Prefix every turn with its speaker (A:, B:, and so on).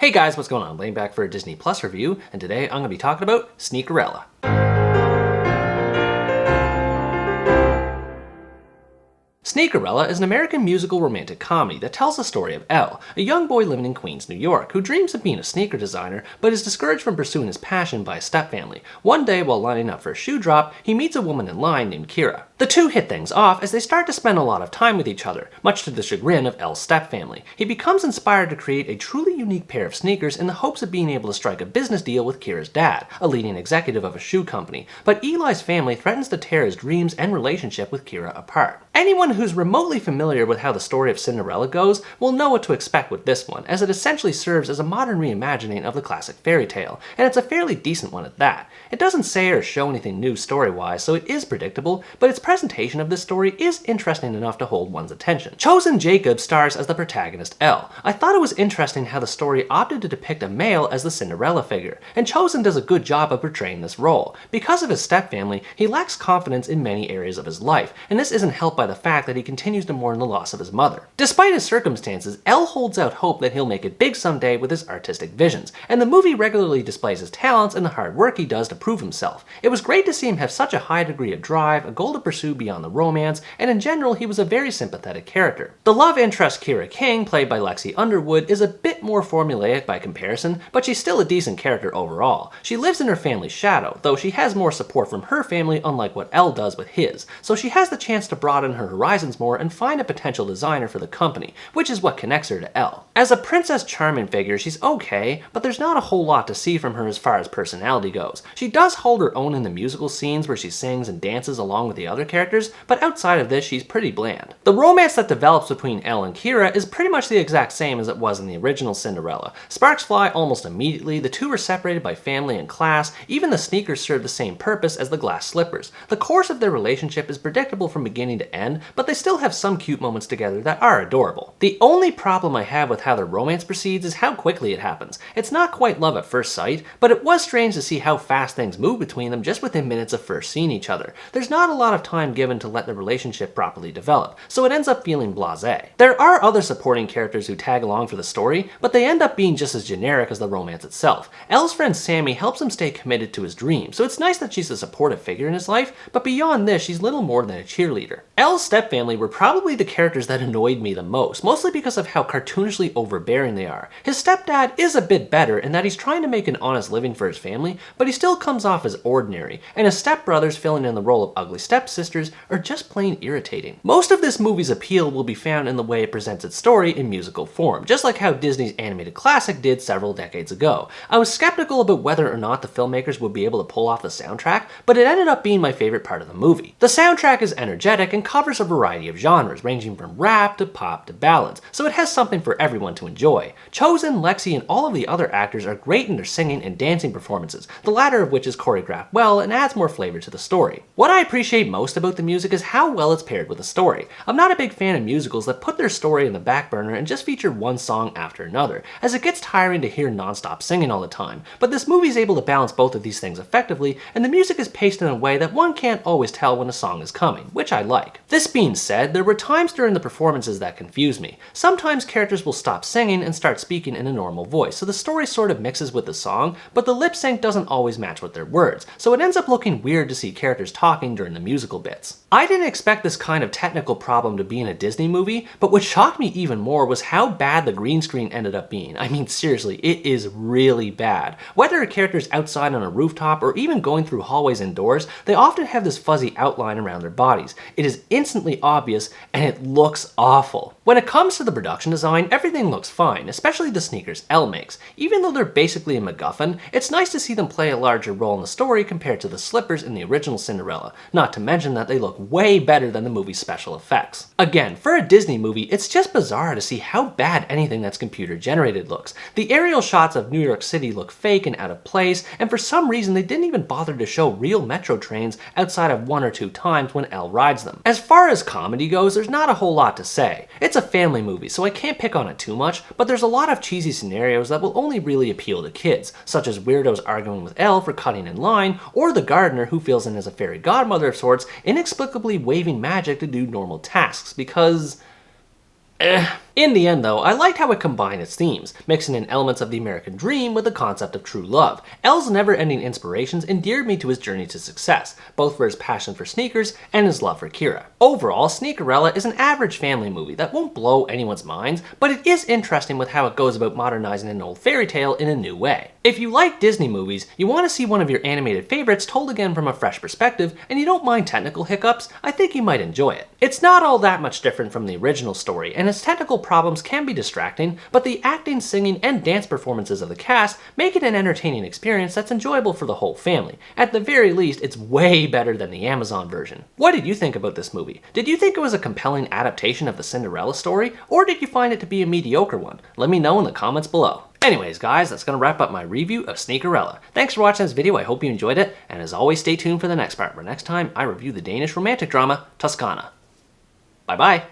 A: Hey guys, what's going on? Laying back for a Disney Plus review, and today I'm going to be talking about Sneakerella. Sneakerella is an American musical romantic comedy that tells the story of Elle, a young boy living in Queens, New York, who dreams of being a sneaker designer but is discouraged from pursuing his passion by his stepfamily. One day, while lining up for a shoe drop, he meets a woman in line named Kira. The two hit things off as they start to spend a lot of time with each other, much to the chagrin of Elle's stepfamily. He becomes inspired to create a truly unique pair of sneakers in the hopes of being able to strike a business deal with Kira's dad, a leading executive of a shoe company, but Eli's family threatens to tear his dreams and relationship with Kira apart. Anyone who's remotely familiar with how the story of Cinderella goes will know what to expect with this one, as it essentially serves as a modern reimagining of the classic fairy tale, and it's a fairly decent one at that. It doesn't say or show anything new story-wise, so it is predictable, but its presentation of this story is interesting enough to hold one's attention. Chosen Jacob stars as the protagonist Elle. I thought it was interesting how the story opted to depict a male as the Cinderella figure, and Chosen does a good job of portraying this role. Because of his stepfamily, he lacks confidence in many areas of his life, and this isn't helped by the fact that he continues to mourn the loss of his mother. Despite his circumstances, Elle holds out hope that he'll make it big someday with his artistic visions, and the movie regularly displays his talents and the hard work he does to prove himself. It was great to see him have such a high degree of drive, a goal to pursue beyond the romance, and in general he was a very sympathetic character. The love interest Kira King, played by Lexi Underwood, is a bit more formulaic by comparison, but she's still a decent character overall. She lives in her family's shadow, though she has more support from her family unlike what Elle does with his, so she has the chance to broaden her horizons more and find a potential designer for the company, which is what connects her to Elle. As a Princess Charming figure, she's okay, but there's not a whole lot to see from her as far as personality goes. She does hold her own in the musical scenes where she sings and dances along with the other characters, but outside of this, she's pretty bland. The romance that develops between Elle and Kira is pretty much the exact same as it was in the original Cinderella. Sparks fly almost immediately, the two are separated by family and class, even the sneakers serve the same purpose as the glass slippers. The course of their relationship is predictable from beginning to end, but they still have some cute moments together that are adorable. The only problem I have with how their romance proceeds is how quickly it happens. It's not quite love at first sight, but it was strange to see how fast things move between them just within minutes of first seeing each other. There's not a lot of time given to let the relationship properly develop, so it ends up feeling blasé. There are other supporting characters who tag along for the story, but they end up being just as generic as the romance itself. Elle's friend Sammy helps him stay committed to his dream, so it's nice that she's a supportive figure in his life, but beyond this, she's little more than a cheerleader. Elle's stepfamily were probably the characters that annoyed me the most, mostly because of how cartoonishly overbearing they are. His stepdad is a bit better in that he's trying to make an honest living for his family, but he still comes off as ordinary, and his stepbrothers filling in the role of ugly stepsisters are just plain irritating. Most of this movie's appeal will be found in the way it presents its story in musical form, just like how Disney's animated classic did several decades ago. I was skeptical about whether or not the filmmakers would be able to pull off the soundtrack, but it ended up being my favorite part of the movie. The soundtrack is energetic and covers a variety of genres, ranging from rap to pop to ballads, so it has something for everyone to enjoy. Chosen, Lexi, and all of the other actors are great in their singing and dancing performances, the latter of which is choreographed well and adds more flavor to the story. What I appreciate most about the music is how well it's paired with the story. I'm not a big fan of musicals that put their story in the back burner and just feature one song after another, as it gets tiring to hear non-stop singing all the time, but this movie is able to balance both of these things effectively, and the music is paced in a way that one can't always tell when a song is coming, which I like. This being said, there were times during the performances that confused me. Sometimes characters will stop singing and start speaking in a normal voice, so the story sort of mixes with the song, but the lip sync doesn't always match with their words, so it ends up looking weird to see characters talking during the musical bits. I didn't expect this kind of technical problem to be in a Disney movie, but what shocked me even more was how bad the green screen ended up being. I mean, seriously, it is really bad. Whether a character's outside on a rooftop or even going through hallways indoors, they often have this fuzzy outline around their bodies. It is instantly obvious, and it looks awful. When it comes to the production design, everything looks fine, especially the sneakers Elle makes. Even though they're basically a MacGuffin, it's nice to see them play a larger role in the story compared to the slippers in the original Cinderella, not to mention that they look way better than the movie's special effects. Again, for a Disney movie, it's just bizarre to see how bad anything that's computer generated looks. The aerial shots of New York City look fake and out of place, and for some reason they didn't even bother to show real metro trains outside of one or two times when Elle rides them. As far as comedy goes, there's not a whole lot to say. It's a family movie, so I can't pick on it too much, but there's a lot of cheesy scenarios that will only really appeal to kids, such as weirdos arguing with Elle for cutting in line, or the gardener who fills in as a fairy godmother of sorts, inexplicably waving magic to do normal tasks, because In the end, though, I liked how it combined its themes, mixing in elements of the American dream with the concept of true love. Elle's never-ending inspirations endeared me to his journey to success, both for his passion for sneakers and his love for Kira. Overall, Sneakerella is an average family movie that won't blow anyone's minds, but it is interesting with how it goes about modernizing an old fairy tale in a new way. If you like Disney movies, you want to see one of your animated favorites told again from a fresh perspective, and you don't mind technical hiccups, I think you might enjoy it. It's not all that much different from the original story, and its technical problems can be distracting, but the acting, singing, and dance performances of the cast make it an entertaining experience that's enjoyable for the whole family. At the very least, it's way better than the Amazon version. What did you think about this movie? Did you think it was a compelling adaptation of the Cinderella story, or did you find it to be a mediocre one? Let me know in the comments below. Anyways guys, that's going to wrap up my review of Sneakerella. Thanks for watching this video, I hope you enjoyed it, and as always stay tuned for the next part, where next time I review the Danish romantic drama, Toscana. Bye bye!